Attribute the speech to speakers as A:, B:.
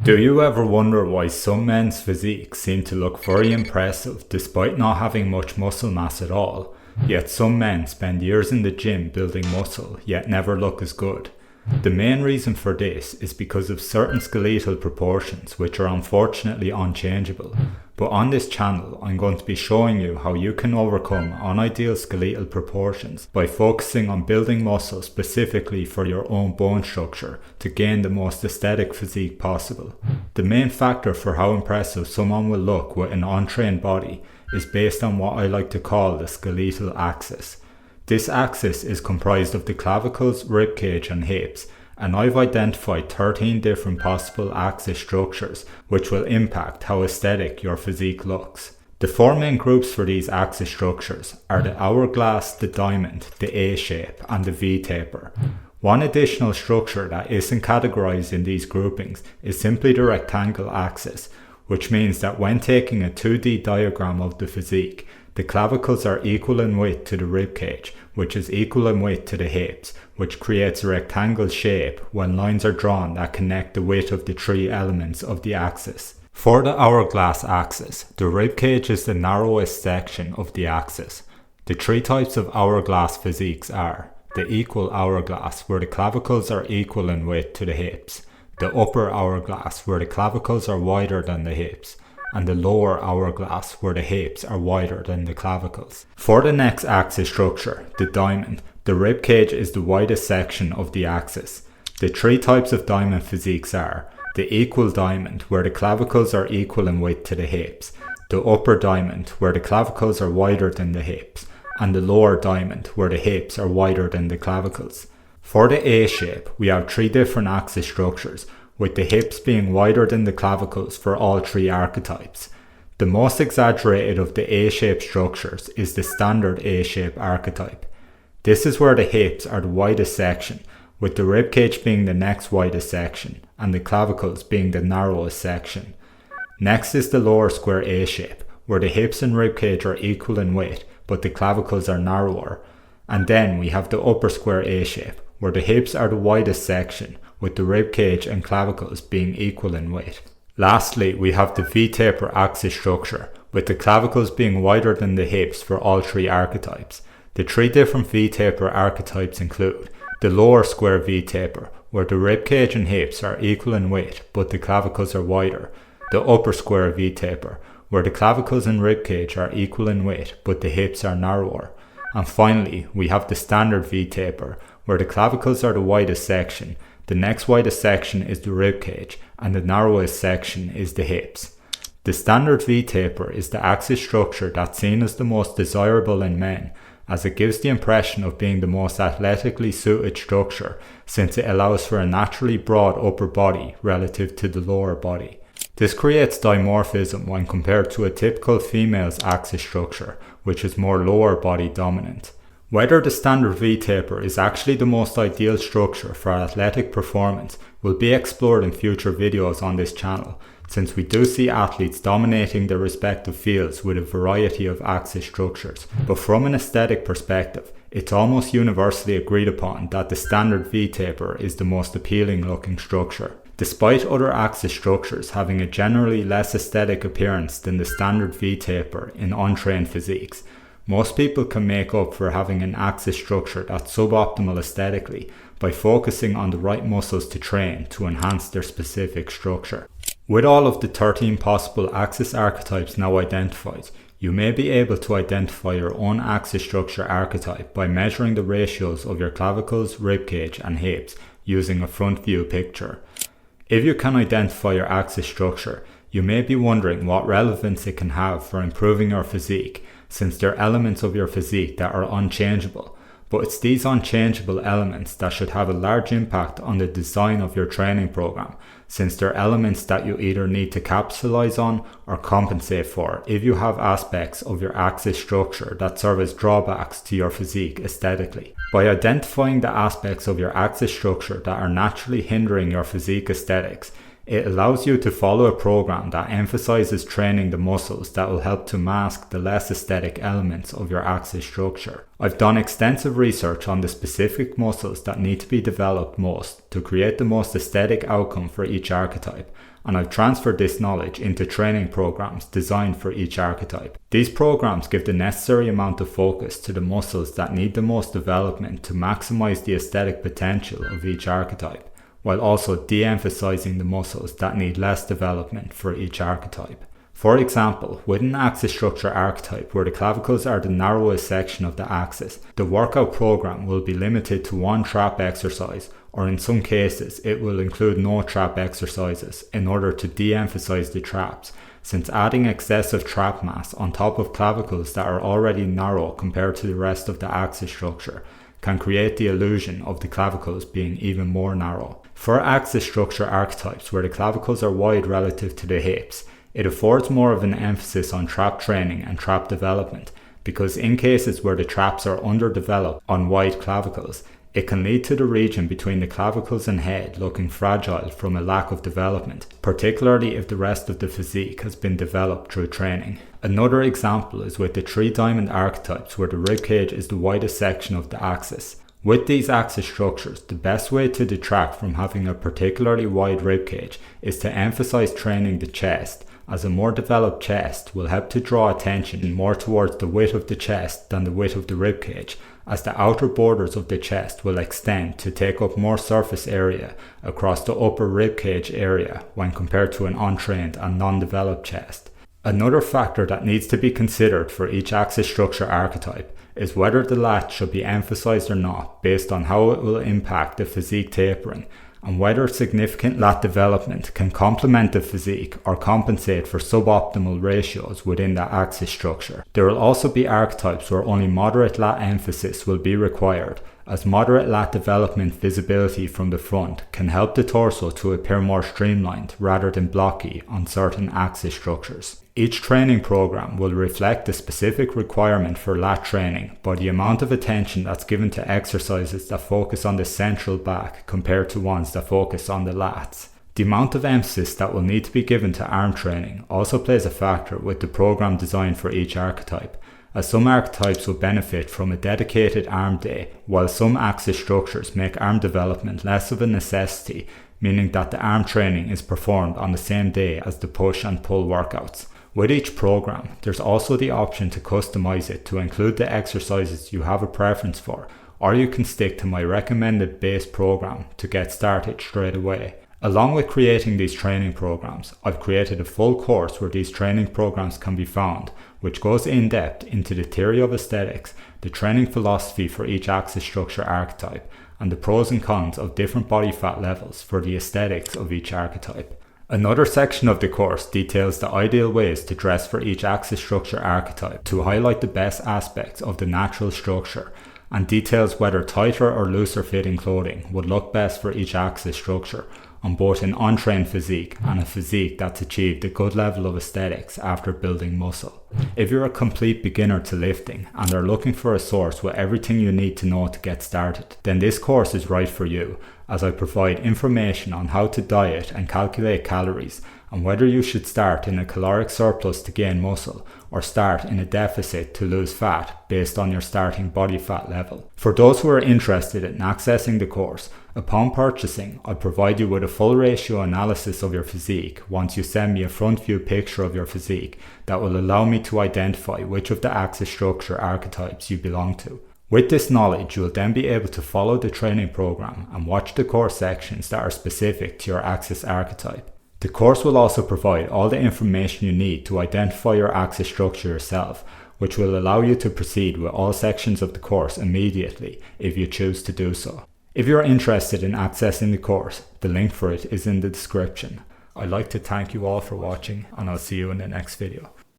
A: Do you ever wonder why some men's physiques seem to look very impressive despite not having much muscle mass at all, yet some men spend years in the gym building muscle yet never look as good? The main reason for this is because of certain skeletal proportions which are unfortunately unchangeable. But on this channel I'm going to be showing you how you can overcome unideal skeletal proportions by focusing on building muscle specifically for your own bone structure to gain the most aesthetic physique possible. The main factor for how impressive someone will look with an untrained body is based on what I like to call the skeletal axis. This axis is comprised of the clavicles, ribcage and hips, and I've identified 13 different possible axis structures which will impact how aesthetic your physique looks. The four main groups for these axis structures are the hourglass, the diamond, the A-shape and the V-taper. One additional structure that isn't categorized in these groupings is simply the rectangle axis, which means that when taking a 2D diagram of the physique, the clavicles are equal in width to the ribcage, which is equal in width to the hips, which creates a rectangle shape when lines are drawn that connect the width of the three elements of the axis. For the hourglass axis, the ribcage is the narrowest section of the axis. The three types of hourglass physiques are the equal hourglass, where the clavicles are equal in width to the hips, the upper hourglass, where the clavicles are wider than the hips, and the lower hourglass, where the hips are wider than the clavicles. For the next axis structure, the diamond, the ribcage is the widest section of the axis. The three types of diamond physiques are the equal diamond, where the clavicles are equal in width to the hips, the upper diamond, where the clavicles are wider than the hips, and the lower diamond, where the hips are wider than the clavicles. For the A-shape, we have three different axis structures, with the hips being wider than the clavicles for all three archetypes. The most exaggerated of the A-shape structures is the standard A-shape archetype. This is where the hips are the widest section, with the ribcage being the next widest section, and the clavicles being the narrowest section. Next is the lower square A-shape, where the hips and ribcage are equal in width, but the clavicles are narrower. And then we have the upper square A-shape, where the hips are the widest section, with the ribcage and clavicles being equal in width. Lastly, we have the V-taper axis structure, with the clavicles being wider than the hips for all three archetypes. The three different V-taper archetypes include the lower square V-taper, where the ribcage and hips are equal in width but the clavicles are wider, the upper square V-taper, where the clavicles and ribcage are equal in width but the hips are narrower. And finally, we have the standard V-taper, where the clavicles are the widest section, the next widest section is the ribcage, and the narrowest section is the hips. The standard V-taper is the axis structure that's seen as the most desirable in men, as it gives the impression of being the most athletically suited structure, since it allows for a naturally broad upper body relative to the lower body. This creates dimorphism when compared to a typical female's axis structure, which is more lower body dominant. Whether the standard V-taper is actually the most ideal structure for athletic performance will be explored in future videos on this channel, since we do see athletes dominating their respective fields with a variety of axis structures. But from an aesthetic perspective, it's almost universally agreed upon that the standard V-taper is the most appealing looking structure. Despite other axis structures having a generally less aesthetic appearance than the standard V-taper in untrained physiques, most people can make up for having an axis structure that's suboptimal aesthetically by focusing on the right muscles to train to enhance their specific structure. With all of the 13 possible axis archetypes now identified, you may be able to identify your own axis structure archetype by measuring the ratios of your clavicles, ribcage and hips using a front view picture. If you can identify your axis structure, you may be wondering what relevance it can have for improving your physique, since there are elements of your physique that are unchangeable, but it's these unchangeable elements that should have a large impact on the design of your training program, since they're elements that you either need to capitalize on or compensate for if you have aspects of your axis structure that serve as drawbacks to your physique aesthetically. By identifying the aspects of your axis structure that are naturally hindering your physique aesthetics, It allows you to follow a program that emphasizes training the muscles that will help to mask the less aesthetic elements of your axis structure. I've done extensive research on the specific muscles that need to be developed most to create the most aesthetic outcome for each archetype, and I've transferred this knowledge into training programs designed for each archetype. These programs give the necessary amount of focus to the muscles that need the most development to maximize the aesthetic potential of each archetype, while also de-emphasizing the muscles that need less development for each archetype. For example, with an axis structure archetype where the clavicles are the narrowest section of the axis, the workout program will be limited to one trap exercise, or in some cases it will include no trap exercises in order to de-emphasize the traps, since adding excessive trap mass on top of clavicles that are already narrow compared to the rest of the axis structure can create the illusion of the clavicles being even more narrow. For axis structure archetypes where the clavicles are wide relative to the hips, it affords more of an emphasis on trap training and trap development, because in cases where the traps are underdeveloped on wide clavicles, it can lead to the region between the clavicles and head looking fragile from a lack of development, particularly if the rest of the physique has been developed through training. Another example is with the 3-diamond archetypes where the ribcage is the widest section of the axis. With these axis structures, the best way to detract from having a particularly wide ribcage is to emphasize training the chest, as a more developed chest will help to draw attention more towards the width of the chest than the width of the ribcage, as the outer borders of the chest will extend to take up more surface area across the upper ribcage area when compared to an untrained and non-developed chest. Another factor that needs to be considered for each axis structure archetype is whether the lat should be emphasized or not based on how it will impact the physique tapering, and whether significant lat development can complement the physique or compensate for suboptimal ratios within the axis structure. There will also be archetypes where only moderate lat emphasis will be required, as moderate lat development visibility from the front can help the torso to appear more streamlined rather than blocky on certain axis structures. Each training program will reflect the specific requirement for lat training by the amount of attention that's given to exercises that focus on the central back compared to ones that focus on the lats. The amount of emphasis that will need to be given to arm training also plays a factor with the program designed for each archetype, as some archetypes will benefit from a dedicated arm day, while some axis structures make arm development less of a necessity, meaning that the arm training is performed on the same day as the push and pull workouts. With each program, there's also the option to customize it to include the exercises you have a preference for, or you can stick to my recommended base program to get started straight away. Along with creating these training programs, I've created a full course where these training programs can be found, which goes in depth into the theory of aesthetics, the training philosophy for each axis structure archetype, and the pros and cons of different body fat levels for the aesthetics of each archetype. Another section of the course details the ideal ways to dress for each axis structure archetype to highlight the best aspects of the natural structure, and details whether tighter or looser fitting clothing would look best for each axis structure on both an untrained physique and a physique that's achieved a good level of aesthetics after building muscle. If you're a complete beginner to lifting and are looking for a source with everything you need to know to get started, then this course is right for you, as I provide information on how to diet and calculate calories, and whether you should start in a caloric surplus to gain muscle or start in a deficit to lose fat based on your starting body fat level. For those who are interested in accessing the course, upon purchasing, I'll provide you with a full ratio analysis of your physique once you send me a front view picture of your physique that will allow me to identify which of the axis structure archetypes you belong to. With this knowledge, you will then be able to follow the training program and watch the course sections that are specific to your axis archetype. The course will also provide all the information you need to identify your axis structure yourself, which will allow you to proceed with all sections of the course immediately if you choose to do so. If you are interested in accessing the course, the link for it is in the description. I'd like to thank you all for watching, and I'll see you in the next video.